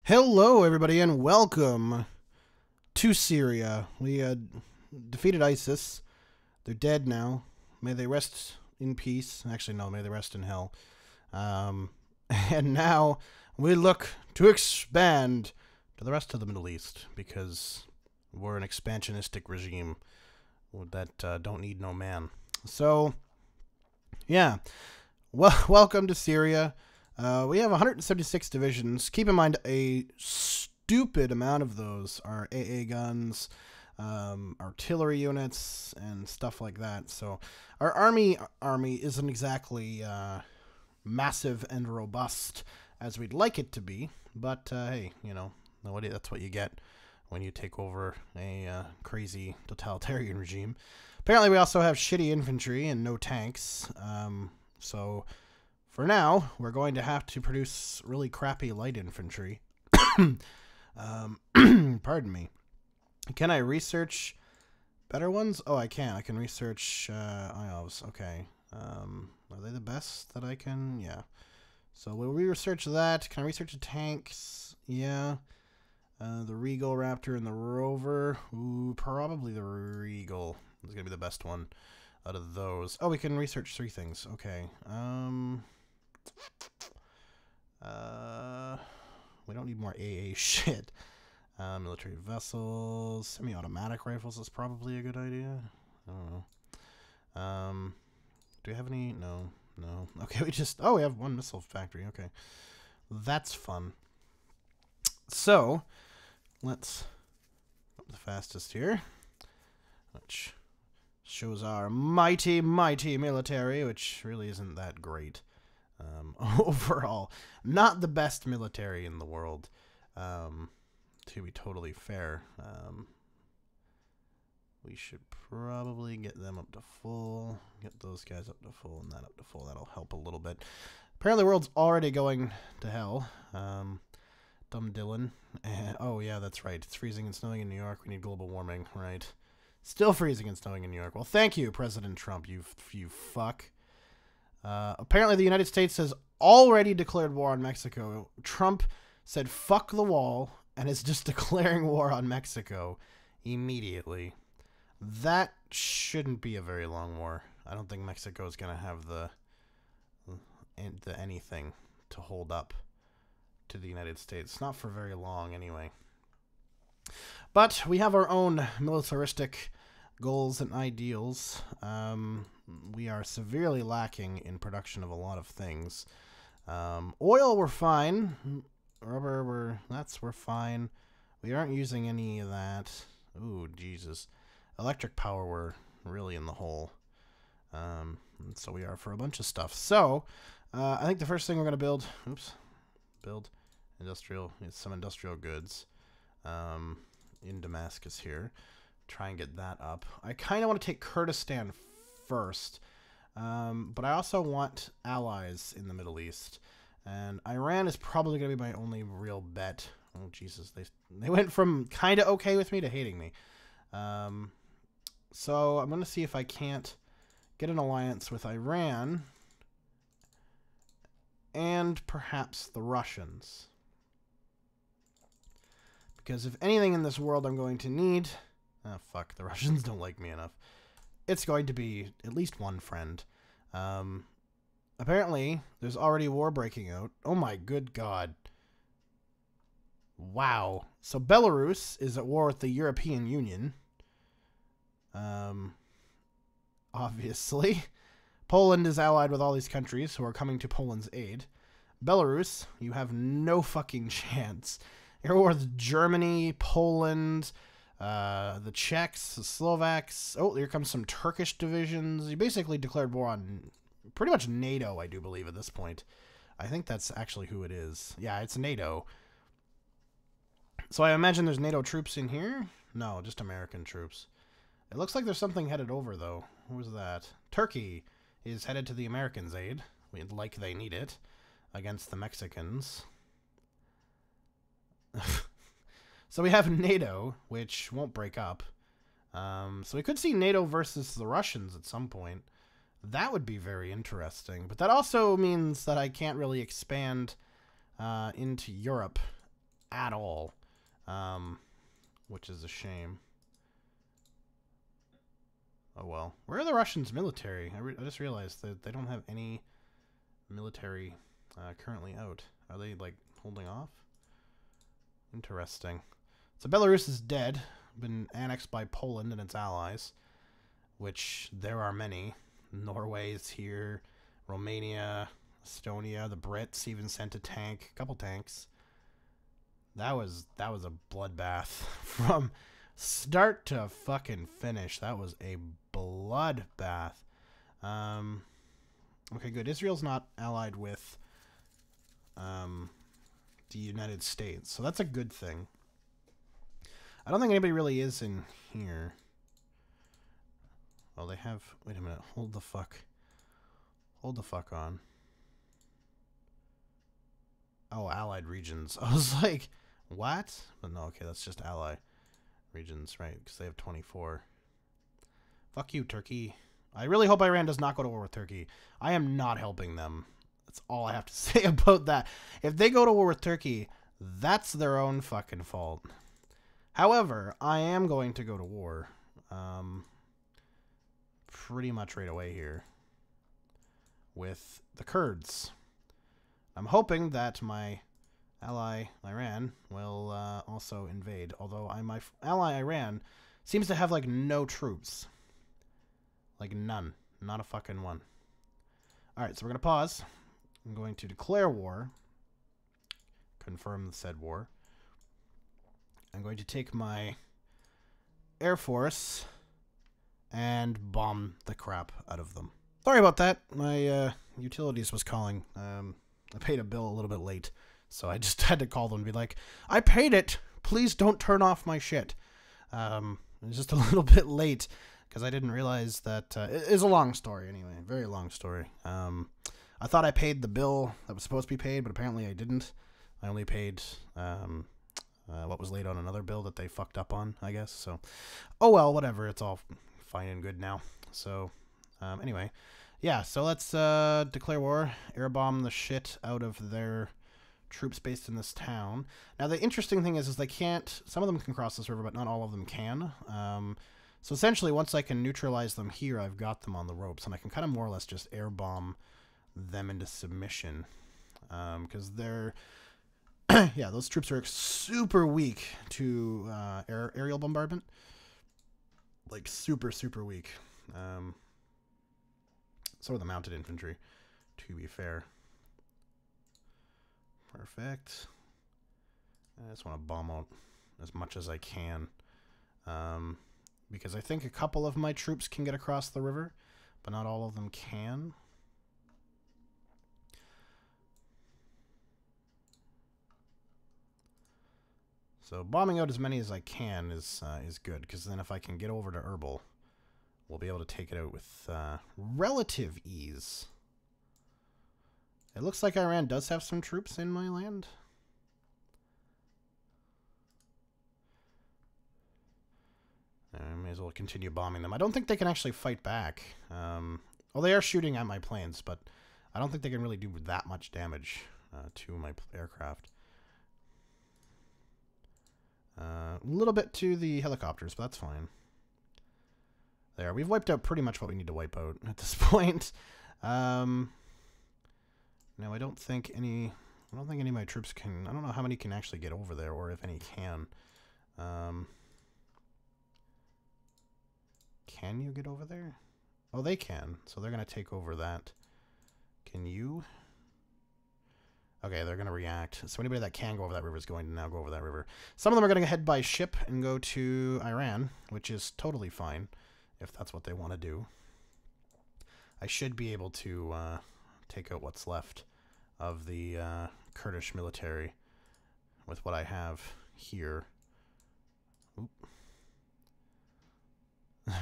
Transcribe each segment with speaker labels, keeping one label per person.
Speaker 1: Hello, everybody, and welcome to Syria. We defeated ISIS. They're dead now. May they rest in peace. Actually, no, may they rest in hell. And now we look to expand to the rest of the Middle East because we're an expansionistic regime that don't need no man. So, yeah. Well, welcome to Syria. We have 176 divisions. Keep in mind, a stupid amount of those are AA guns, artillery units, and stuff like that. So our army isn't exactly massive and robust as we'd like it to be. But hey, you know, that's what you get when you take over a crazy totalitarian regime. Apparently, we also have shitty infantry and no tanks. So for now, we're going to have to produce really crappy light infantry. Pardon me. Can I research better ones? Oh, I can. I can research IOVs. Okay. Are they the best that I can? Yeah. So will we research that? Can I research the tanks? Yeah. The Regal Raptor and the Rover. Ooh, probably the Regal is going to be the best one out of those. Oh, we can research 3 things. Okay. We don't need more AA shit. Military vessels, semi-automatic rifles is probably a good idea. I don't know. Do we have any? No. Okay, we have 1 missile factory. Okay. That's fun. So, let's go the fastest here, which shows our mighty military, which really isn't that great. Overall, not the best military in the world, to be totally fair. We should probably get them up to full, get those guys up to full, and that up to full. That'll help a little bit. Apparently, the world's already going to hell. Dumb Dylan. Oh, yeah, that's right. It's freezing and snowing in New York. We need global warming, right? Still freezing and snowing in New York. Well, thank you, President Trump, you fuck. Apparently, the United States has already declared war on Mexico. Trump said, fuck the wall, and is just declaring war on Mexico immediately. That shouldn't be a very long war. I don't think Mexico is going to have the anything to hold up to the United States. Not for very long, anyway. But we have our own militaristic goals and ideals. We are severely lacking in production of a lot of things. Oil, we're fine. Rubber, we're fine. We aren't using any of that. Ooh, Jesus. Electric power, we're really in the hole. So we are for a bunch of stuff. So, I think the first thing we're going to build some industrial goods in Damascus here. Try and get that up. I kind of want to take Kurdistan first, but I also want allies in the Middle East, and Iran is probably going to be my only real bet. Oh Jesus, they went from kind of okay with me to hating me. So I'm going to see if I can't get an alliance with Iran and perhaps the Russians, because if anything in this world I'm going to need. Oh, fuck, the Russians don't like me enough. It's going to be at least one friend. Apparently, there's already war breaking out. Oh my good god. Wow. So Belarus is at war with the European Union. Obviously. Poland is allied with all these countries who are coming to Poland's aid. Belarus, you have no fucking chance. You're at war with Germany, Poland, the Czechs, the Slovaks. Oh, here comes some Turkish divisions. You basically declared war on pretty much NATO, I do believe, at this point. I think that's actually who it is. Yeah, it's NATO. So I imagine there's NATO troops in here? No, just American troops. It looks like there's something headed over, though. What was that? Turkey is headed to the Americans' aid. Like they need it. Against the Mexicans. So we have NATO, which won't break up. So we could see NATO versus the Russians at some point. That would be very interesting. But that also means that I can't really expand into Europe at all, which is a shame. Oh well. Where are the Russians' military? I just realized that they don't have any military currently out. Are they, like, holding off? Interesting. So Belarus is dead. Been annexed by Poland and its allies, which there are many. Norway is here. Romania, Estonia, the Brits even sent a tank, a couple tanks. That was a bloodbath from start to fucking finish. That was a bloodbath. Okay, good. Israel's not allied with the United States, so that's a good thing. I don't think anybody really is in here. Oh, they have... Wait a minute. Hold the fuck. Hold the fuck on. Oh, allied regions. I was like, what? But no, okay, that's just ally regions, right? Because they have 24. Fuck you, Turkey. I really hope Iran does not go to war with Turkey. I am not helping them. That's all I have to say about that. If they go to war with Turkey, that's their own fucking fault. However, I am going to go to war pretty much right away here with the Kurds. I'm hoping that my ally Iran will also invade, although my ally Iran seems to have like no troops. Like none. Not a fucking one. Alright, so we're going to pause. I'm going to declare war. Confirm the said war. I'm going to take my Air Force and bomb the crap out of them. Sorry about that. My utilities was calling. I paid a bill a little bit late, so I just had to call them and be like, I paid it! Please don't turn off my shit. It was just a little bit late, because I didn't realize that... it is a long story, anyway. Very long story. I thought I paid the bill that was supposed to be paid, but apparently I didn't. I only paid... what was late on another bill that they fucked up on, I guess. So, oh well, whatever. It's all fine and good now. So, anyway, yeah. So let's declare war, air bomb the shit out of their troops based in this town. Now, the interesting thing is they can't. Some of them can cross this river, but not all of them can. So essentially, once I can neutralize them here, I've got them on the ropes, and I can kind of more or less just air bomb them into submission, because they're. Yeah, those troops are super weak to aerial bombardment. Like, super, super weak. So are the mounted infantry, to be fair. Perfect. I just want to bomb out as much as I can. Because I think a couple of my troops can get across the river, but not all of them can. So bombing out as many as I can is good, because then if I can get over to Erbil, we'll be able to take it out with relative ease. It looks like Iran does have some troops in my land. I may as well continue bombing them. I don't think they can actually fight back. Well, they are shooting at my planes, but I don't think they can really do that much damage to my aircraft. A little bit to the helicopters, but that's fine. There, we've wiped out pretty much what we need to wipe out at this point. No, I don't think any of my troops can. I don't know how many can actually get over there, or if any can. Can you get over there? Oh, they can. So they're gonna take over that. Can you? Okay, they're going to react. So anybody that can go over that river is going to now go over that river. Some of them are going to head by ship and go to Iran, which is totally fine, if that's what they want to do. I should be able to take out what's left of the Kurdish military with what I have here. Oop.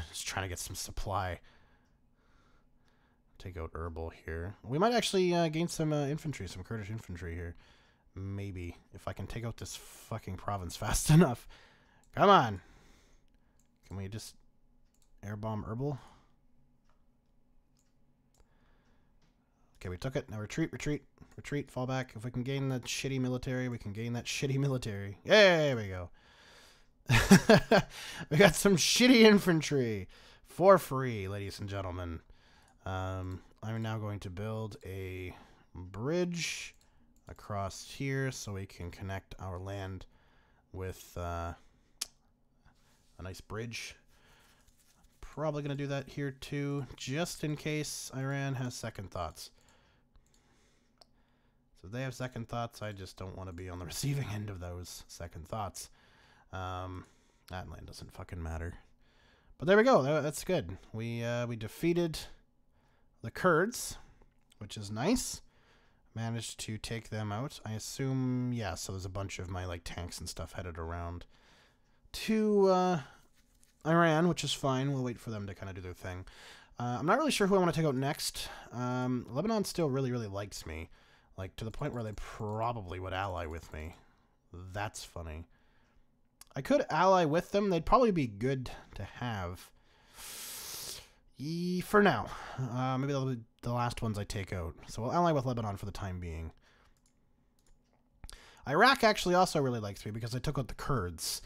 Speaker 1: Just trying to get some supply. Take out Erbil here. We might actually gain some infantry, some Kurdish infantry here. Maybe. If I can take out this fucking province fast enough. Come on. Can we just air bomb Erbil? Okay, we took it. Now retreat, retreat, retreat, fall back. If we can gain that shitty military, we can gain that shitty military. Yeah, there we go. We got some shitty infantry for free, ladies and gentlemen. I'm now going to build a bridge across here so we can connect our land with a nice bridge. Probably going to do that here too, just in case Iran has second thoughts. So if they have second thoughts, I just don't want to be on the receiving end of those second thoughts. That land doesn't fucking matter. But there we go. That's good. We defeated the Kurds, which is nice. Managed to take them out. I assume, yeah, so there's a bunch of my like tanks and stuff headed around to Iran, which is fine. We'll wait for them to kind of do their thing. I'm not really sure who I want to take out next. Lebanon still really, really likes me. Like, to the point where they probably would ally with me. That's funny. I could ally with them. They'd probably be good to have. For now. Maybe they'll be the last ones I take out. So we'll ally with Lebanon for the time being. Iraq actually also really likes me because I took out the Kurds.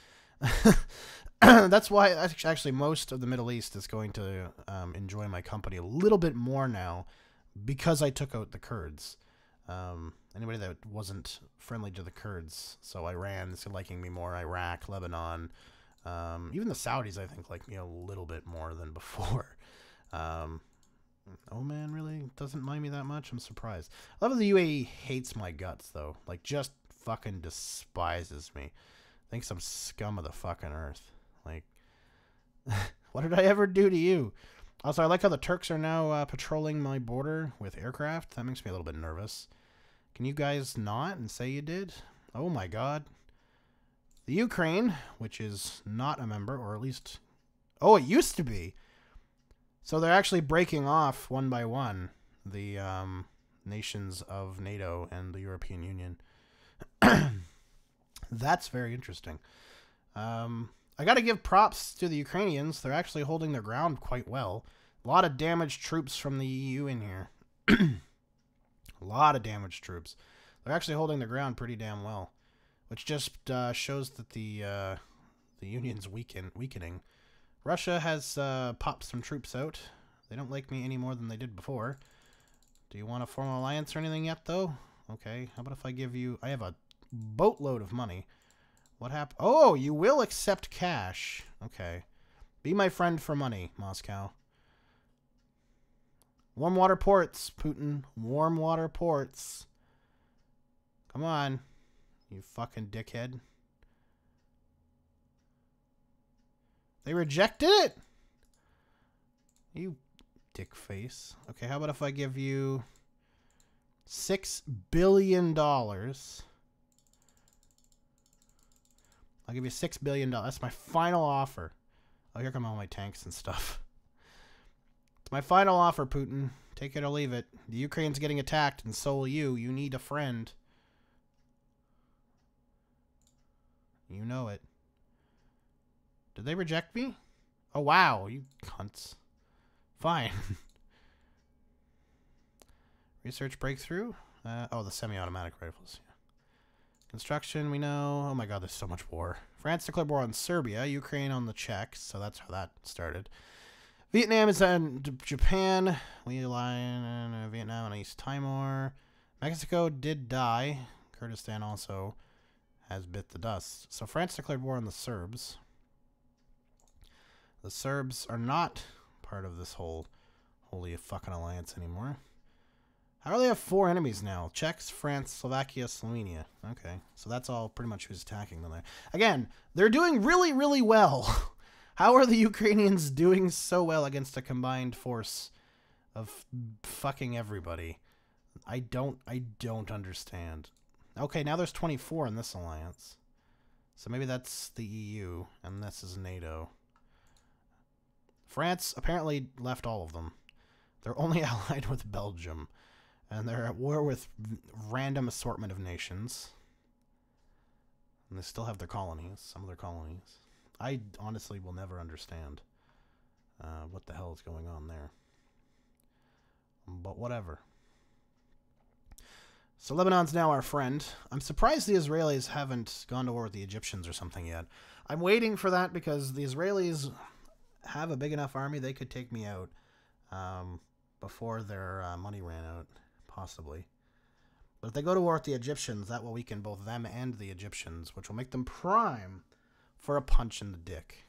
Speaker 1: That's why actually most of the Middle East is going to enjoy my company a little bit more now because I took out the Kurds. Anybody that wasn't friendly to the Kurds, so Iran's liking me more, Iraq, Lebanon, even the Saudis I think like me a little bit more than before. Oman really doesn't mind me that much. I'm surprised. I love that the UAE hates my guts though, like just fucking despises me. Thinks I'm scum of the fucking earth. Like, what did I ever do to you? Also, I like how the Turks are now patrolling my border with aircraft. That makes me a little bit nervous. Can you guys not and say you did? Oh my god. The Ukraine, which is not a member, or at least... Oh, it used to be! So they're actually breaking off one by one the nations of NATO and the European Union. That's very interesting. I gotta give props to the Ukrainians. They're actually holding their ground quite well. A lot of damaged troops from the EU in here. A lot of damaged troops. They're actually holding their ground pretty damn well. Which just shows that the Union's weakening. Russia has popped some troops out. They don't like me any more than they did before. Do you want to form an alliance or anything yet, though? Okay, how about if I give you... I have a boatload of money. What happened? Oh, you will accept cash. Okay. Be my friend for money, Moscow. Warm water ports, Putin. Warm water ports. Come on, you fucking dickhead. They rejected it? You dick face. Okay, how about if I give you $6 billion? I'll give you $6 billion. That's my final offer. Oh, here come all my tanks and stuff. It's my final offer, Putin. Take it or leave it. The Ukraine's getting attacked, and so will you. You need a friend. You know it. Did they reject me? Oh, wow. You cunts. Fine. Research breakthrough? Oh, the semi-automatic rifles. Yeah. Construction, we know. Oh my god, there's so much war. France declared war on Serbia. Ukraine on the Czechs. So that's how that started. Vietnam is on Japan. We align Vietnam and East Timor. Mexico did die. Kurdistan also has bit the dust. So France declared war on the Serbs. The Serbs are not part of this whole holy fucking alliance anymore. How do they have 4 enemies now? Czechs, France, Slovakia, Slovenia. Okay, so that's all pretty much who's attacking them there. Again, they're doing really, really well. How are the Ukrainians doing so well against a combined force of fucking everybody? I don't understand. Okay, now there's 24 in this alliance. So maybe that's the EU, and this is NATO. France apparently left all of them. They're only allied with Belgium. And they're at war with random assortment of nations. And they still have their colonies, some of their colonies. I honestly will never understand what the hell is going on there. But whatever. So Lebanon's now our friend. I'm surprised the Israelis haven't gone to war with the Egyptians or something yet. I'm waiting for that because the Israelis have a big enough army they could take me out before their money ran out, possibly. But if they go to war with the Egyptians, that will weaken both them and the Egyptians, which will make them prime for a punch in the dick.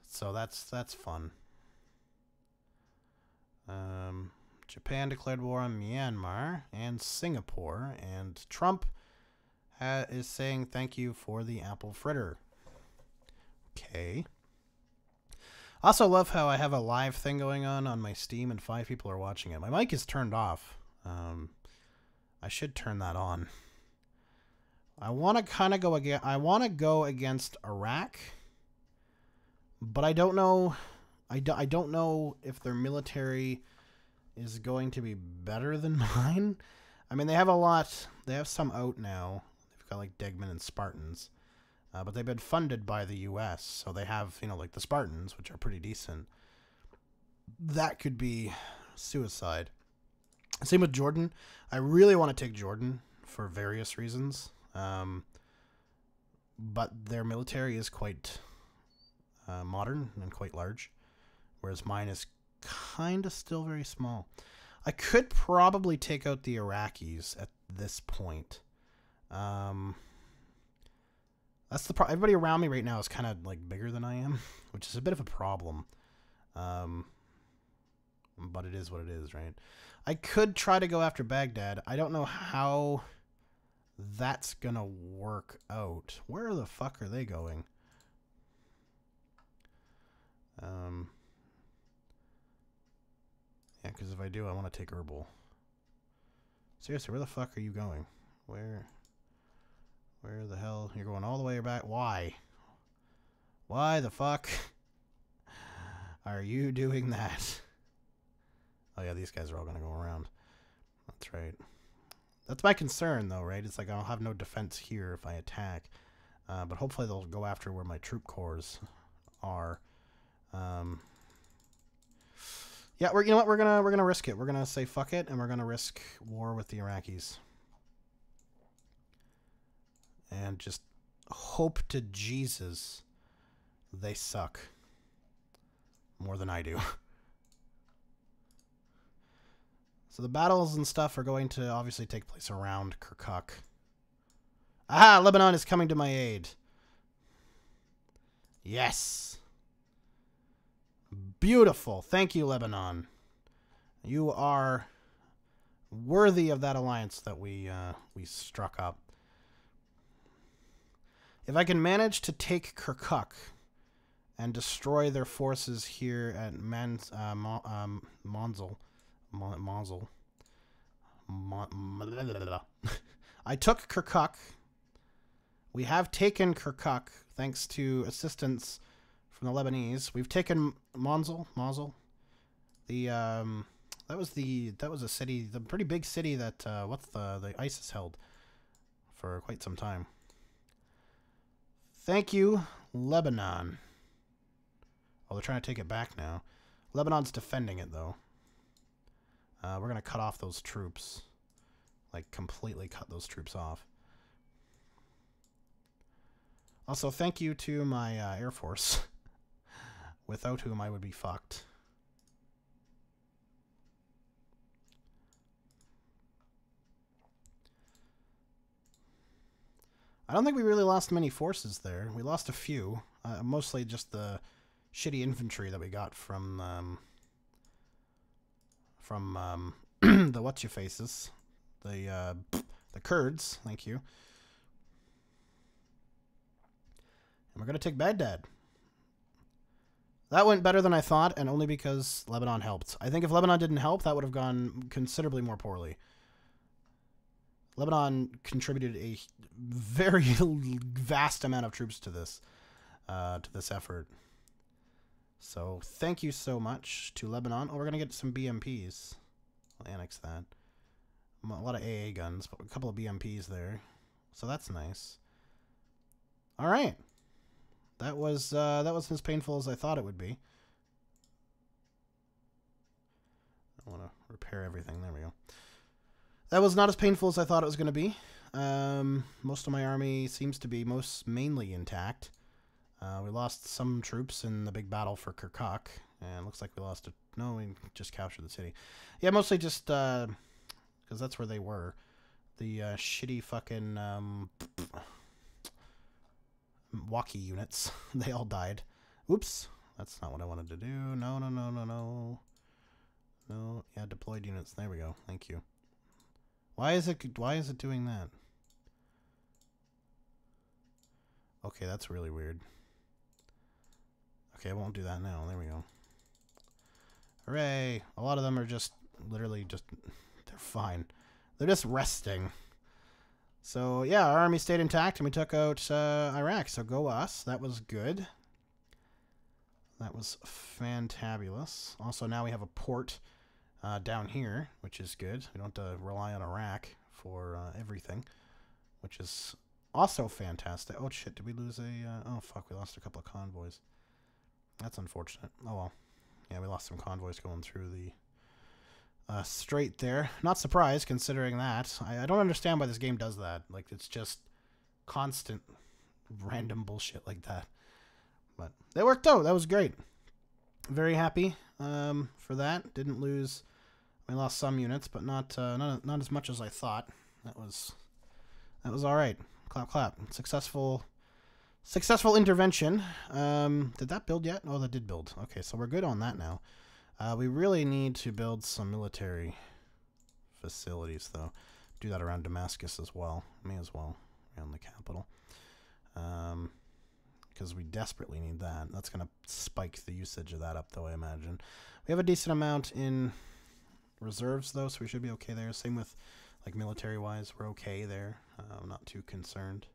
Speaker 1: So that's fun. Japan declared war on Myanmar and Singapore, and Trump is saying thank you for the apple fritter. Okay. Also love how I have a live thing going on my Steam and 5 people are watching it. My mic is turned off. I should turn that on. I want to kind of go again. I want to go against Iraq, but I don't know. I don't know if their military is going to be better than mine. I mean, they have a lot. They have some out now. They've got like Degman and Spartans, but they've been funded by the U.S., so they have, you know, like the Spartans, which are pretty decent. That could be suicide. Same with Jordan. I really want to take Jordan for various reasons, but their military is quite modern and quite large, whereas mine is kind of still very small. I could probably take out the Iraqis at this point. That's the everybody around me right now is kind of like bigger than I am, which is a bit of a problem. But it is what it is, right? I could try to go after Baghdad. I don't know how that's gonna work out. Where the fuck are they going? Yeah, because if I do, I want to take Erbil. Seriously, where the fuck are you going? Where the hell? You're going all the way back? Why? Why the fuck are you doing that? Oh yeah, these guys are all going to go around. That's right. That's my concern, though, right? It's like I'll have no defense here if I attack. But hopefully they'll go after where my troop corps are. Yeah, you know what? We're gonna risk it. We're gonna say fuck it, and we're gonna risk war with the Iraqis, and just hope to Jesus they suck more than I do. So the battles and stuff are going to obviously take place around Kirkuk. Aha! Lebanon is coming to my aid. Yes. Beautiful. Thank you, Lebanon. You are worthy of that alliance that we struck up. If I can manage to take Kirkuk and destroy their forces here at Mosul. I took Kirkuk. We have taken Kirkuk thanks to assistance from the Lebanese. We've taken Mosul. The that was a city, the pretty big city that the ISIS held for quite some time. Thank you, Lebanon. Oh, they're trying to take it back now. Lebanon's defending it though. We're gonna cut off those troops, like completely cut those troops off. Also, thank you to my Air Force, without whom I would be fucked. I don't think we really lost many forces there. We lost a few, mostly just the shitty infantry that we got from the what's-your-faces, the Kurds. Thank you. And we're going to take Baghdad. That went better than I thought, and only because Lebanon helped. I think if Lebanon didn't help, that would have gone considerably more poorly. Lebanon contributed a very vast amount of troops to this effort. So thank you so much to Lebanon. Oh, we're going to get some BMPs. I'll annex that. A lot of AA guns, but a couple of BMPs there. So that's nice. All right. That was as painful as I thought it would be. I want to repair everything. There we go. That was not as painful as I thought it was going to be. Most of my army seems to be mainly intact. We lost some troops in the big battle for Kirkuk, and looks like we lost it. No, we just captured the city. Yeah, mostly just because that's where they were. The shitty fucking walkie units. They all died. Oops, that's not what I wanted to do. No. No, yeah, deployed units. There we go. Thank you. Why is it doing that? Okay, that's really weird. Okay, I won't do that now. There we go. Hooray! A lot of them are just literally just they're fine. They're just resting. So yeah, our army stayed intact and we took out Iraq. So go us. That was good. That was fantabulous. Also, now we have a port down here, which is good. We don't have to rely on Iraq for everything, which is also fantastic. Oh shit, did we lose a... oh fuck, we lost a couple of convoys. That's unfortunate. Oh well. Yeah, we lost some convoys going through the strait there. Not surprised, considering that. I don't understand why this game does that. Like, it's just constant random bullshit like that. But they worked out. That was great. Very happy for that. Didn't lose... We lost some units, but not as much as I thought. That was all right. Clap, clap. Successful intervention. Did that build yet? Oh, that did build. Okay, so we're good on that now. We really need to build some military facilities, though. Do that around Damascus as well. May as well around the capital. Because we desperately need that. That's going to spike the usage of that up, though, I imagine. We have a decent amount in reserves, though, so we should be okay there. Same with, like, military-wise. We're okay there. I'm not too concerned.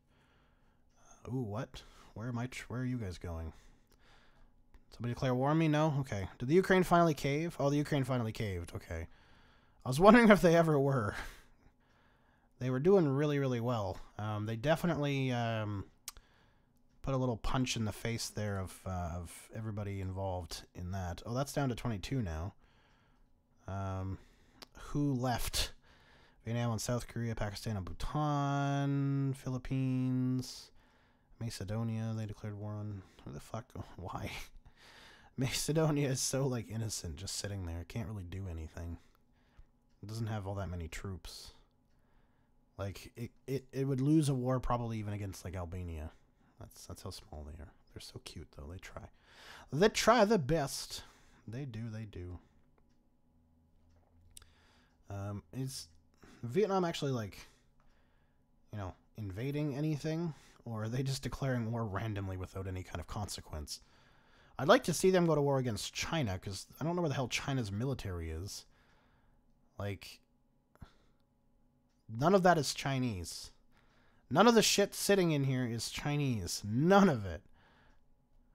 Speaker 1: Ooh, what? Where are you guys going? Somebody declare war on me? No? Okay. Did the Ukraine finally cave? Oh, the Ukraine finally caved. Okay. I was wondering if they ever were. They were doing really, really well. They definitely put a little punch in the face there of everybody involved in that. Oh, that's down to 22 now. Who left? Vietnam and South Korea, Pakistan and Bhutan, Philippines, Macedonia. They declared war on... Who the fuck? Why? Macedonia is so, like, innocent, just sitting there. It can't really do anything. It doesn't have all that many troops. Like, it would lose a war probably even against, like, Albania. That's how small they are. They're so cute, though. They try. They try the best. They do. Is Vietnam actually, like, you know, invading anything? Or are they just declaring war randomly without any kind of consequence? I'd like to see them go to war against China, because I don't know where the hell China's military is. Like, none of that is Chinese. None of the shit sitting in here is Chinese. None of it.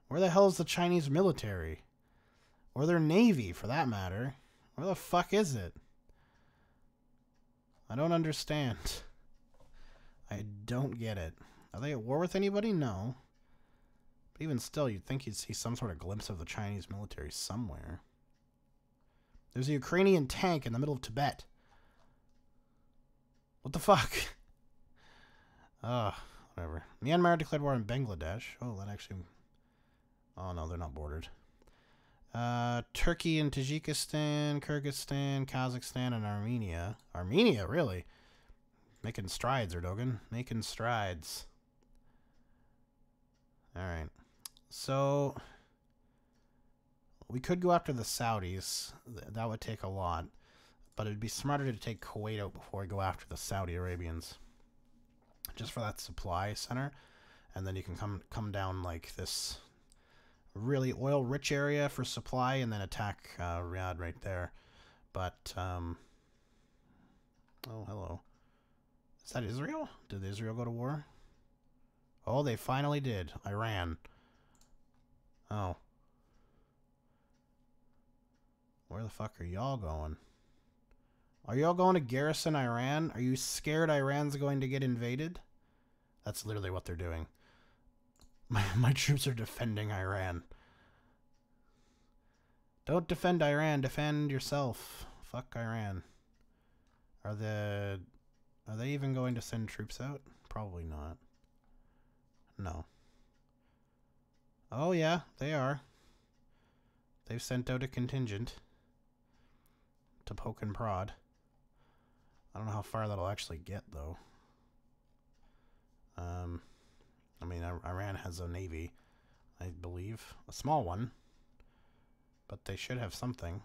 Speaker 1: Where the hell is the Chinese military? Or their navy, for that matter? Where the fuck is it? I don't understand. I don't get it. Are they at war with anybody? No. But even still, you'd think you'd see some sort of glimpse of the Chinese military somewhere. There's a Ukrainian tank in the middle of Tibet. What the fuck? Whatever. Myanmar declared war on Bangladesh. Oh, that actually... Oh, no, they're not bordered. Turkey and Tajikistan, Kyrgyzstan, Kazakhstan, and Armenia. Armenia, really? Making strides, Erdogan. Making strides. Alright. So... We could go after the Saudis. That would take a lot. But it'd be smarter to take Kuwait out before we go after the Saudi Arabians. Just for that supply center. And then you can come down like this really oil-rich area for supply and then attack Riyadh right there. But, oh, hello. Is that Israel? Did Israel go to war? Oh, they finally did. Iran. Oh. Where the fuck are y'all going? Are y'all going to garrison Iran? Are you scared Iran's going to get invaded? That's literally what they're doing. My troops are defending Iran. Don't defend Iran. Defend yourself. Fuck Iran. Are they even going to send troops out? Probably not. No. Oh yeah, they are. They've sent out a contingent to poke and prod. I don't know how far that'll actually get, though. I mean, Iran has a navy, I believe. A small one. But they should have something.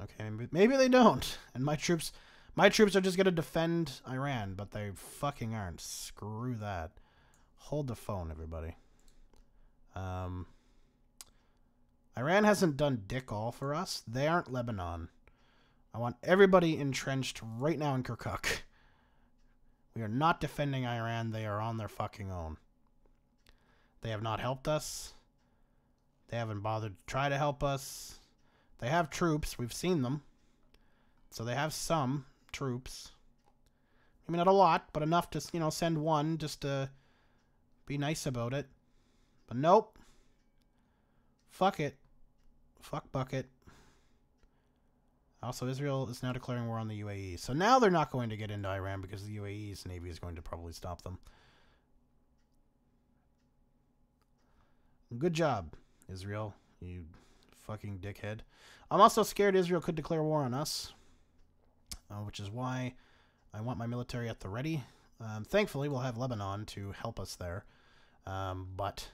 Speaker 1: Okay, maybe they don't. And my troops are just going to defend Iran, but they fucking aren't. Screw that. Hold the phone, everybody. Iran hasn't done dick all for us. They aren't Lebanon. I want everybody entrenched right now in Kirkuk. We are not defending Iran. They are on their fucking own. They have not helped us. They haven't bothered to try to help us. They have troops. We've seen them. So they have some troops. I mean, not a lot, but enough to, you know, send one just to be nice about it. But nope. Fuck it. Fuck bucket. Also, Israel is now declaring war on the UAE. So now they're not going to get into Iran because the UAE's navy is going to probably stop them. Good job, Israel, you fucking dickhead. I'm also scared Israel could declare war on us, which is why I want my military at the ready. Thankfully, we'll have Lebanon to help us there, but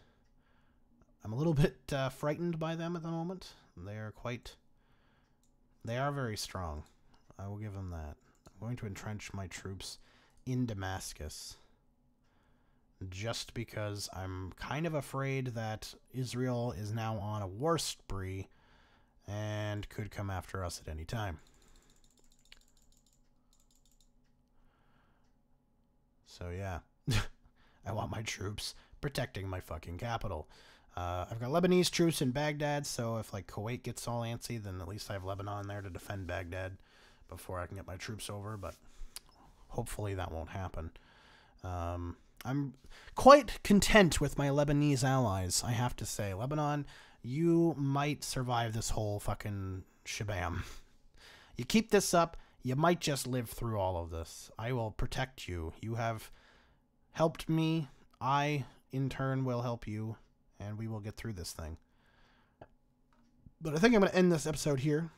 Speaker 1: I'm a little bit frightened by them at the moment. They are very strong. I will give them that. I'm going to entrench my troops in Damascus, just because I'm kind of afraid that Israel is now on a war spree and could come after us at any time. So yeah, I want my troops protecting my fucking capital. I've got Lebanese troops in Baghdad, so if like Kuwait gets all antsy, then at least I have Lebanon there to defend Baghdad before I can get my troops over, but hopefully that won't happen. I'm quite content with my Lebanese allies, I have to say. Lebanon, you might survive this whole fucking shabam. You keep this up, you might just live through all of this. I will protect you. You have helped me. I, in turn, will help you, and we will get through this thing. But I think I'm going to end this episode here.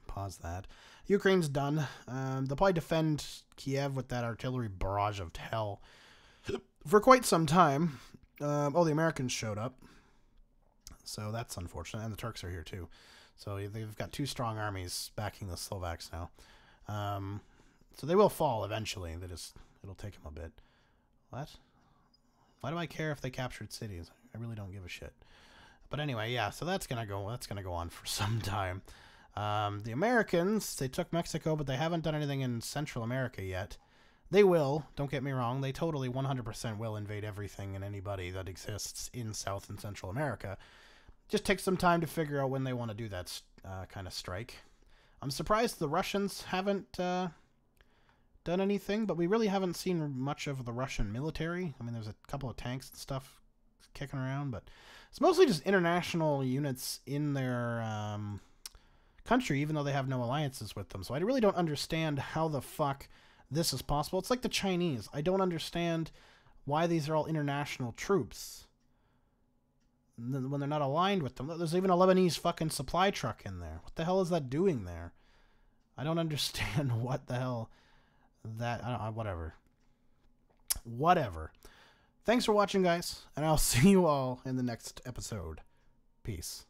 Speaker 1: Pause that. Ukraine's done. They'll probably defend Kiev with that artillery barrage of hell for quite some time. Oh, the Americans showed up. So that's unfortunate. And the Turks are here too. So they've got two strong armies backing the Slovaks now. So they will fall eventually. It'll take them a bit. What? Why do I care if they captured cities? I really don't give a shit. But anyway, yeah, so that's gonna go on for some time. The Americans, they took Mexico, but they haven't done anything in Central America yet. They will, don't get me wrong, they totally 100% will invade everything and anybody that exists in South and Central America. Just takes some time to figure out when they want to do that kind of strike. I'm surprised the Russians haven't done anything, but we really haven't seen much of the Russian military. I mean, there's a couple of tanks and stuff kicking around, but it's mostly just international units in their country, even though they have no alliances with them. So I really don't understand how the fuck this is possible. It's like the Chinese. I don't understand why these are all international troops when they're not aligned with them. There's even a Lebanese fucking supply truck in there. What the hell is that doing there? I don't understand what the hell that... whatever. Whatever. Thanks for watching, guys, and I'll see you all in the next episode. Peace.